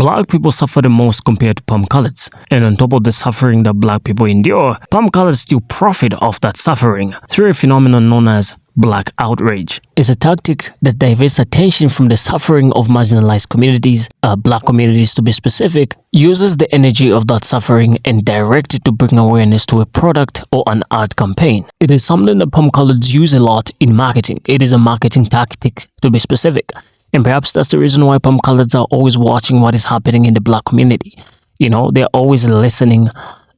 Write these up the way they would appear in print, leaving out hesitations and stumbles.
Black people suffer the most compared to palm coloreds. And on top of the suffering that black people endure, palm coloreds still profit off that suffering through a phenomenon known as black outrage. It's a tactic that diverts attention from the suffering of marginalized communities, black communities to be specific, uses the energy of that suffering and directs it to bring awareness to a product or an ad campaign. It is something that palm coloreds use a lot in marketing. It is a marketing tactic to be specific. And perhaps that's the reason why palm coloreds are always watching what is happening in the black community. You know, they're always listening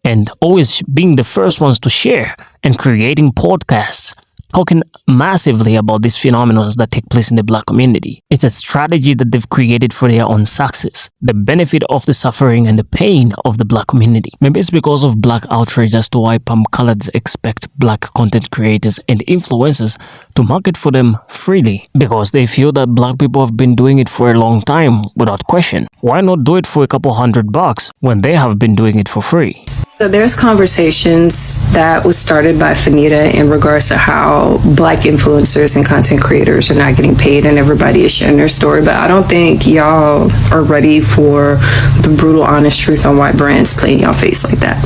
and always being the first ones to share and creating podcasts, talking massively about these phenomena that take place in the black community. It's a strategy that they've created for their own success, the benefit of the suffering and the pain of the black community. Maybe it's because of black outrage as to why palm coloreds expect black content creators and influencers to market for them freely, because they feel that black people have been doing it for a long time without question. Why not do it for a couple $100 when they have been doing it for free? So there's conversations that was started by Fanita in regards to how black influencers and content creators are not getting paid, and everybody is sharing their story. But I don't think y'all are ready for the brutal, honest truth on why brands play in y'all face like that.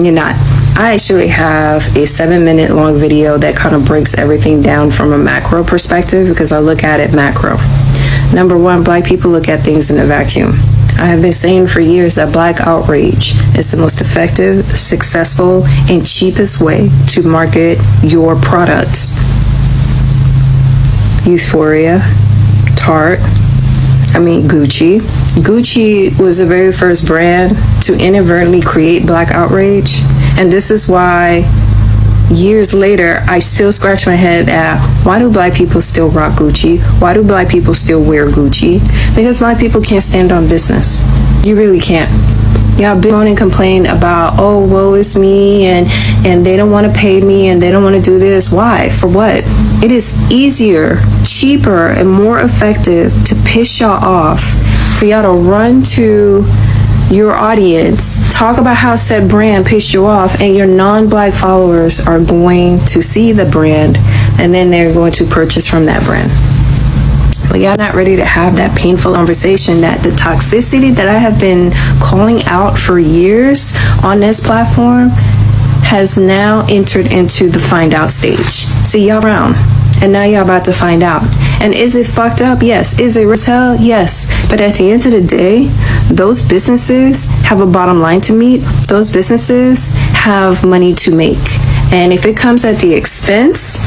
You're not. I actually have a 7-minute long video that kind of breaks everything down from a macro perspective, because I look at it macro. Number one, black people look at things in a vacuum. I have been saying for years that black outrage is the most effective, successful, and cheapest way to market your products. Euphoria, Tarte, Gucci. Gucci was the very first brand to inadvertently create black outrage. And this is why years later, I still scratch my head at why do black people still rock Gucci? Why do black people still wear Gucci? Because black people can't stand on business. You really can't. Y'all bitch and complain about, oh, woe is me, and they don't want to pay me, and they don't want to do this. Why? For what? It is easier, cheaper, and more effective to piss y'all off, for y'all to run to your audience, talk about how said brand pissed you off, and your non-black followers are going to see the brand, and then they're going to purchase from that brand. But y'all not ready to have that painful conversation, that the toxicity that I have been calling out for years on this platform has now entered into the find out stage. See, y'all around, and now y'all about to find out. And is it fucked up? Yes. Is it as hell? Yes. But at the end of the day, those businesses have a bottom line to meet. Those businesses have money to make. And if it comes at the expense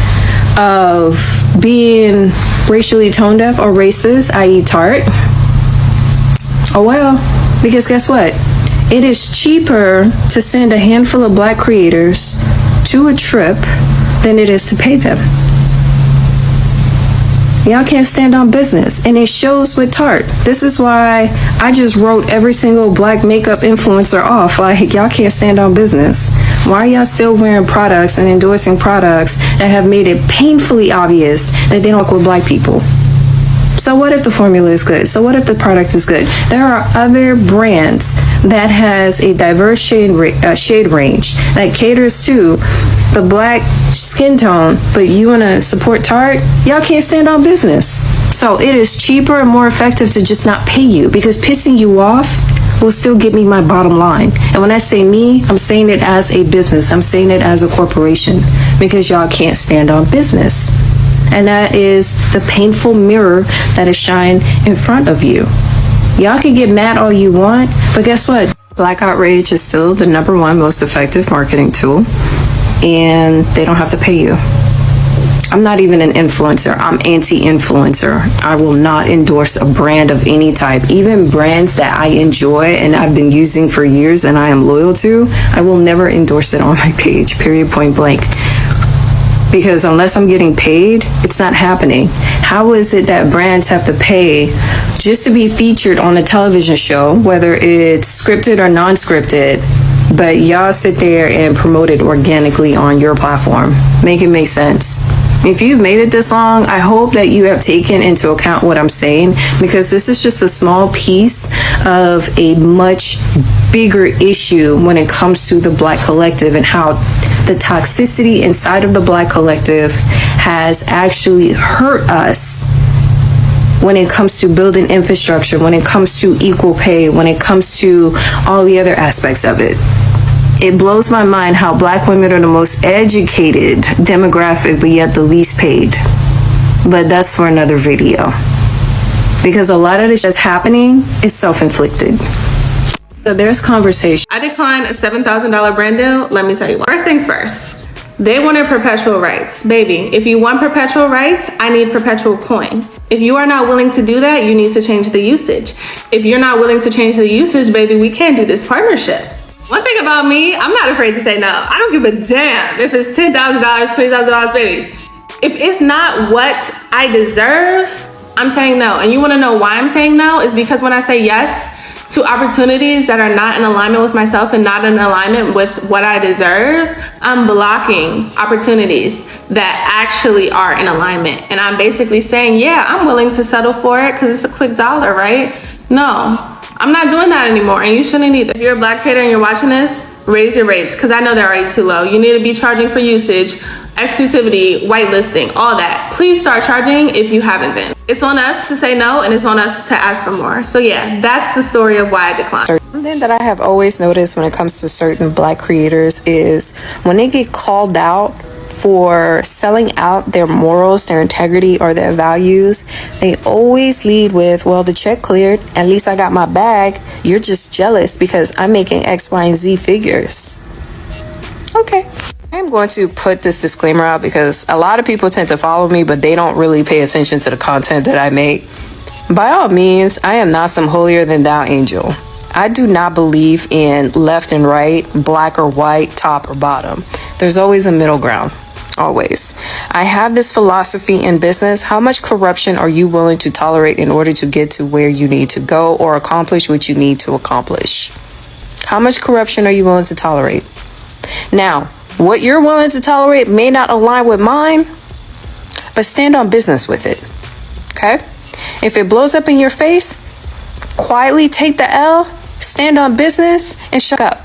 of being racially tone deaf or racist, i.e. Tarte, oh well, because guess what? It is cheaper to send a handful of black creators to a trip than it is to pay them. Y'all can't stand on business, and it shows with Tarte. This is why I just wrote every single black makeup influencer off. Like, y'all can't stand on business. Why are y'all still wearing products and endorsing products that have made it painfully obvious that they don't work with black people? So what if the formula is good? So what if the product is good? There are other brands that has a diverse shade range that caters to the black skin tone, but you want to support Tarte? Y'all can't stand on business. So it is cheaper and more effective to just not pay you, because pissing you off will still get me my bottom line. And when I say me, I'm saying it as a business. I'm saying it as a corporation, because y'all can't stand on business. And that is the painful mirror that is shined in front of you. Y'all can get mad all you want, but guess what? Black outrage is still the #1 most effective marketing tool, and they don't have to pay you. I'm not even an influencer. I'm anti-influencer. I will not endorse a brand of any type. Even brands that I enjoy and I've been using for years and I am loyal to, I will never endorse it on my page, period, point blank. Because unless I'm getting paid, it's not happening. How is it that brands have to pay just to be featured on a television show, whether it's scripted or non-scripted, but y'all sit there and promote it organically on your platform? Make it make sense. If you've made it this long, I hope that you have taken into account what I'm saying, because this is just a small piece of a much bigger issue when it comes to the Black collective, and how the toxicity inside of the Black collective has actually hurt us when it comes to building infrastructure, when it comes to equal pay, when it comes to all the other aspects of it. It blows my mind how Black women are the most educated demographic, but yet the least paid. But that's for another video. Because a lot of this that's happening is self-inflicted. So there's conversation. I declined a $7,000 brand deal. Let me tell you why. First things first. They wanted perpetual rights. Baby, if you want perpetual rights, I need perpetual coin. If you are not willing to do that, you need to change the usage. If you're not willing to change the usage, baby, we can't do this partnership. One thing about me, I'm not afraid to say no. I don't give a damn if it's $10,000, $20,000, baby. If it's not what I deserve, I'm saying no. And you wanna know why I'm saying no? Is because when I say yes to opportunities that are not in alignment with myself and not in alignment with what I deserve, I'm blocking opportunities that actually are in alignment. And I'm basically saying, yeah, I'm willing to settle for it because it's a quick dollar, right? No. I'm not doing that anymore, and you shouldn't either. If you're a Black creator and you're watching this, raise your rates, because I know they're already too low. You need to be charging for usage, exclusivity, whitelisting, all that. Please start charging if you haven't been. It's on us to say no, and it's on us to ask for more. So yeah, that's the story of why I declined. Something that I have always noticed when it comes to certain Black creators is when they get called out for selling out their morals, their integrity, or their values, they always lead with, well, the check cleared, at least I got my bag. You're just jealous because I'm making X, Y, and Z figures. Okay. I'm going to put this disclaimer out because a lot of people tend to follow me, but they don't really pay attention to the content that I make. By all means, I am not some holier than thou angel. I do not believe in left and right, black or white, top or bottom. There's always a middle ground. Always. I have this philosophy in business. How much corruption are you willing to tolerate in order to get to where you need to go or accomplish what you need to accomplish? How much corruption are you willing to tolerate? Now, what you're willing to tolerate may not align with mine, but stand on business with it. Okay? If it blows up in your face, quietly take the L, stand on business, and shut up.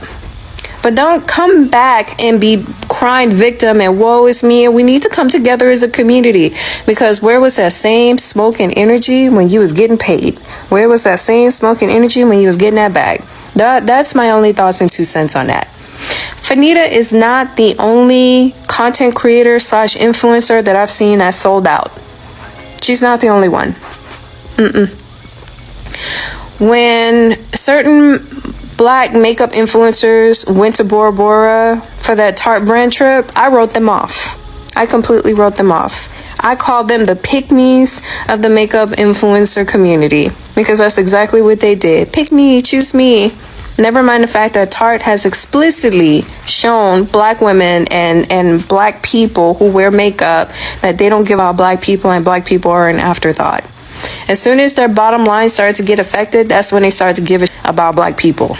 But don't come back and be crying victim and woe is me. And we need to come together as a community, because where was that same smoke and energy when you was getting paid? Where was that same smoke and energy when you was getting that bag? That's my only thoughts and 2 cents on that. Fanita is not the only content creator / influencer that I've seen that sold out. She's not the only one. When certain Black makeup influencers went to Bora Bora for that Tarte brand trip, I wrote them off. I completely wrote them off. I called them the pick-me's of the makeup influencer community, because that's exactly what they did. Pick me, choose me. Never mind the fact that Tarte has explicitly shown Black women and Black people who wear makeup that they don't give out Black people, and Black people are an afterthought. As soon as their bottom line started to get affected, that's when they started to give a about Black people.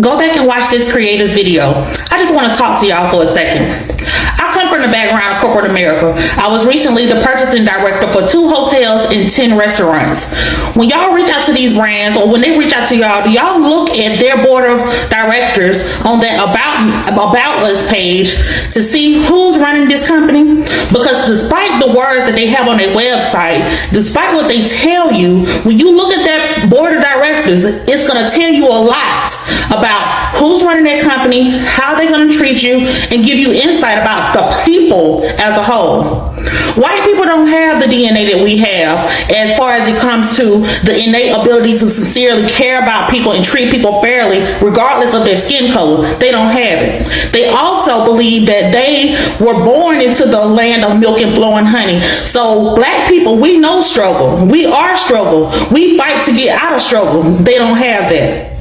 Go back and watch this creator's video. I just want to talk to y'all for a second. I come from the background of corporate America. I was recently the purchasing director for 2 hotels and 10 restaurants. When y'all reach out to these brands, or when they reach out to y'all, do y'all look at their board of directors on that about us page to see who's running this company? Because despite the words that they have on their website, despite what they tell you, when you look at that board of directors, it's going to tell you a lot about who's running that company, how they're going to treat you, and give you insight about the people as a whole. White people don't have the DNA that we have as far as it comes to the innate ability to sincerely care about people and treat people fairly regardless of their skin color. They don't have it. They also believe that they were born into the land of milk and flowing honey. So Black people, we know struggle. We are struggle. We fight to get out of struggle. They don't have that.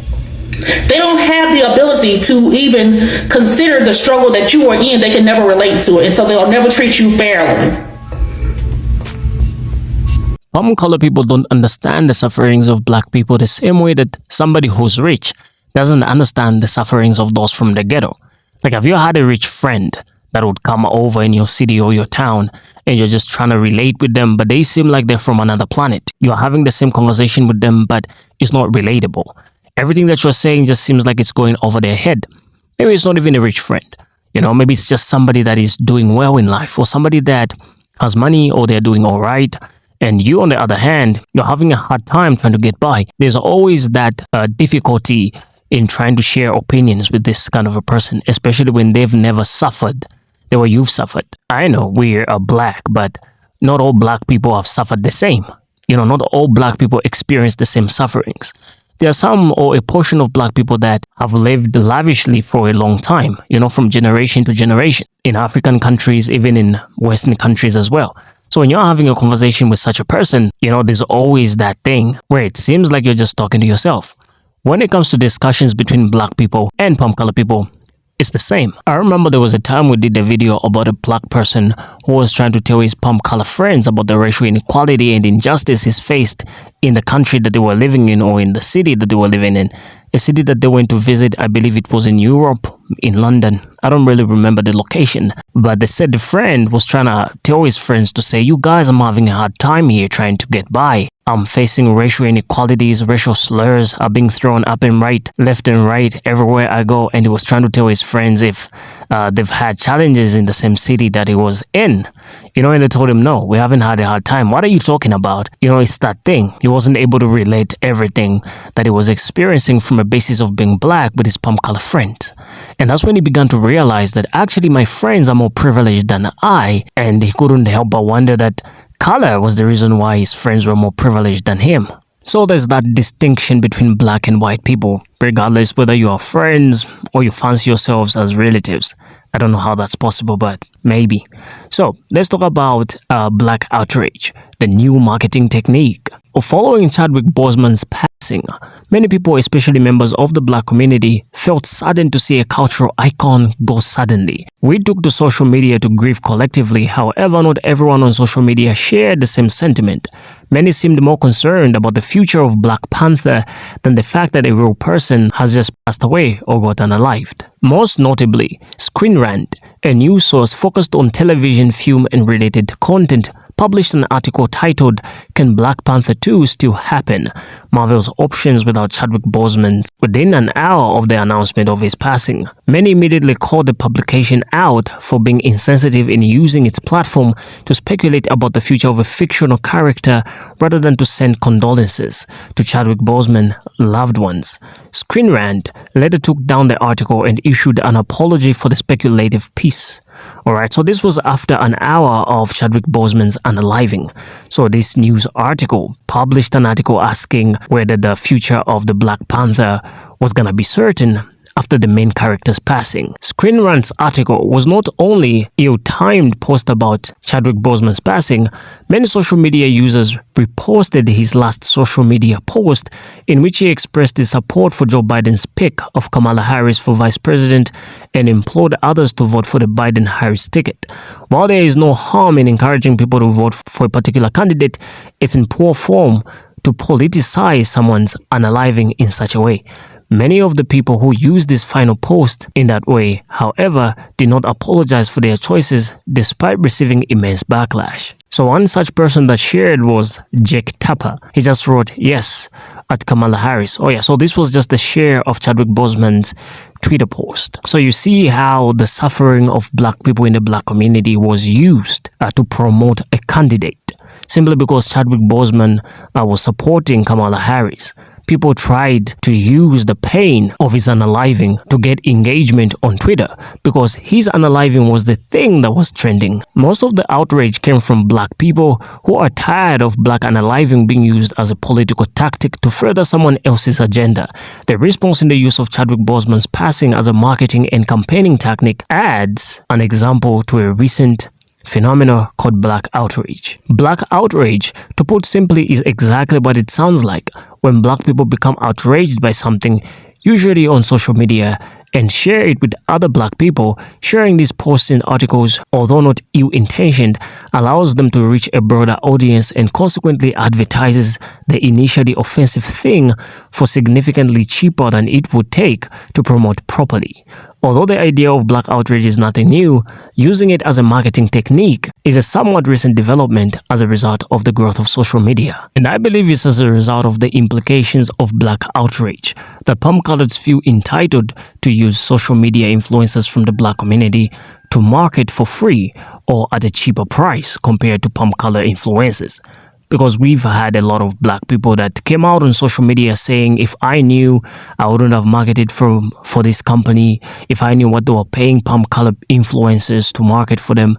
They don't have the ability to even consider the struggle that you are in. They can never relate to it, and so they'll never treat you fairly. Color people don't understand the sufferings of Black people the same way that somebody who's rich doesn't understand the sufferings of those from the ghetto. Like, have you had a rich friend that would come over in your city or your town and you're just trying to relate with them, but they seem like they're from another planet? You're having the same conversation with them, but it's not relatable. Everything that you're saying just seems like it's going over their head. Maybe it's not even a rich friend. You know, maybe it's just somebody that is doing well in life, or somebody that has money, or they're doing all right, and you on the other hand, you're having a hard time trying to get by. There's always that difficulty in trying to share opinions with this kind of a person, especially when they've never suffered the way you've suffered. I know we're black, but not all black people have suffered the same. Not all black people experience the same sufferings. There are some or a portion of black people that have lived lavishly for a long time, from generation to generation, in African countries, even in Western countries as well. So when you're having a conversation with such a person, there's always that thing where it seems like you're just talking to yourself. When it comes to discussions between black people and palm color people, it's the same. I remember there was a time we did a video about a black person who was trying to tell his palm color friends about the racial inequality and injustice he's faced in the country that they were living in, or in the city that they were living in. A city that they went to visit, I believe it was in Europe, in London. I don't really remember the location. But they said the friend was trying to tell his friends to say, you guys, I'm having a hard time here trying to get by. I'm facing racial inequalities, racial slurs are being thrown up and right, left and right, everywhere I go. And he was trying to tell his friends if they've had challenges in the same city that he was in. And they told him, no, we haven't had a hard time. What are you talking about? It's that thing. He wasn't able to relate everything that he was experiencing from a basis of being black with his palm color friend. And that's when he began to realize that actually my friends are more privileged than I. And he couldn't help but wonder that color was the reason why his friends were more privileged than him. So there's that distinction between black and white people, regardless whether you are friends or you fancy yourselves as relatives. I don't know how that's possible, but maybe. So let's talk about black outrage, the new marketing technique. Following Chadwick Boseman's passing, many people, especially members of the black community, felt saddened to see a cultural icon go suddenly. We took to social media to grieve collectively. However, not everyone on social media shared the same sentiment. Many seemed more concerned about the future of Black Panther than the fact that a real person has just passed away or got unalived. Most notably, Screen Rant, a news source focused on television, film, and related content, published an article titled, Can Black Panther 2 Still Happen? Marvel's Options Without Chadwick Boseman, within an hour of the announcement of his passing. Many immediately called the publication out for being insensitive in using its platform to speculate about the future of a fictional character rather than to send condolences to Chadwick Boseman's loved ones. Screen Rant later took down the article and issued an apology for the speculative piece. Alright, so this was after an hour of Chadwick Boseman's unaliving. So this news article published an article asking whether the future of the Black Panther was gonna be certain after the main character's passing. Screen Rant's article was not only a ill-timed post about Chadwick Boseman's passing, many social media users reposted his last social media post in which he expressed his support for Joe Biden's pick of Kamala Harris for vice president and implored others to vote for the Biden-Harris ticket. While there is no harm in encouraging people to vote for a particular candidate, it's in poor form to politicize someone's unaliving in such a way. Many of the people who used this final post in that way, however, did not apologize for their choices despite receiving immense backlash. So one such person that shared was Jake Tapper. He just wrote, yes, at Kamala Harris. Oh yeah, so this was just the share of Chadwick Boseman's Twitter post. So you see how the suffering of black people in the black community was used to promote a candidate. Simply because Chadwick Boseman was supporting Kamala Harris. People tried to use the pain of his unaliving to get engagement on Twitter because his unaliving was the thing that was trending. Most of the outrage came from black people who are tired of black unaliving being used as a political tactic to further someone else's agenda. The response in the use of Chadwick Boseman's passing as a marketing and campaigning technique adds an example to a recent phenomena called black outrage. Black outrage, to put simply, is exactly what it sounds like when black people become outraged by something, usually on social media, and share it with other black people. Sharing these posts and articles, although not ill-intentioned, allows them to reach a broader audience and consequently advertises the initially offensive thing for significantly cheaper than it would take to promote properly. Although the idea of black outrage is nothing new, using it as a marketing technique is a somewhat recent development as a result of the growth of social media. And I believe it's as a result of the implications of black outrage that palm-coloreds feel entitled to use social media influencers from the black community to market for free or at a cheaper price compared to palm-color influencers. because we've had a lot of black people that came out on social media saying, if I knew, I wouldn't have marketed for this company. If I knew what they were paying palm colored influencers to market for them,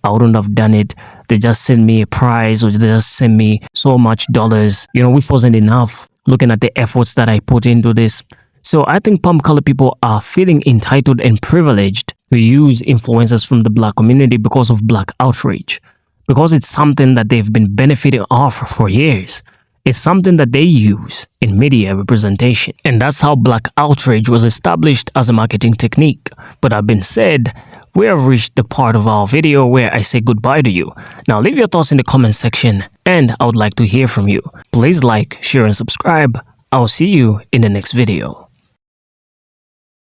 I wouldn't have done it. They just sent me a prize, or they just sent me so much dollars, which wasn't enough looking at the efforts that I put into this. So I think palm colored people are feeling entitled and privileged to use influencers from the black community because of black outrage. Because it's something that they've been benefiting off for years. It's something that they use in media representation. And that's how black outrage was established as a marketing technique. But that being said, we have reached the part of our video where I say goodbye to you. Now leave your thoughts in the comment section and I would like to hear from you. Please like, share and subscribe. I'll see you in the next video.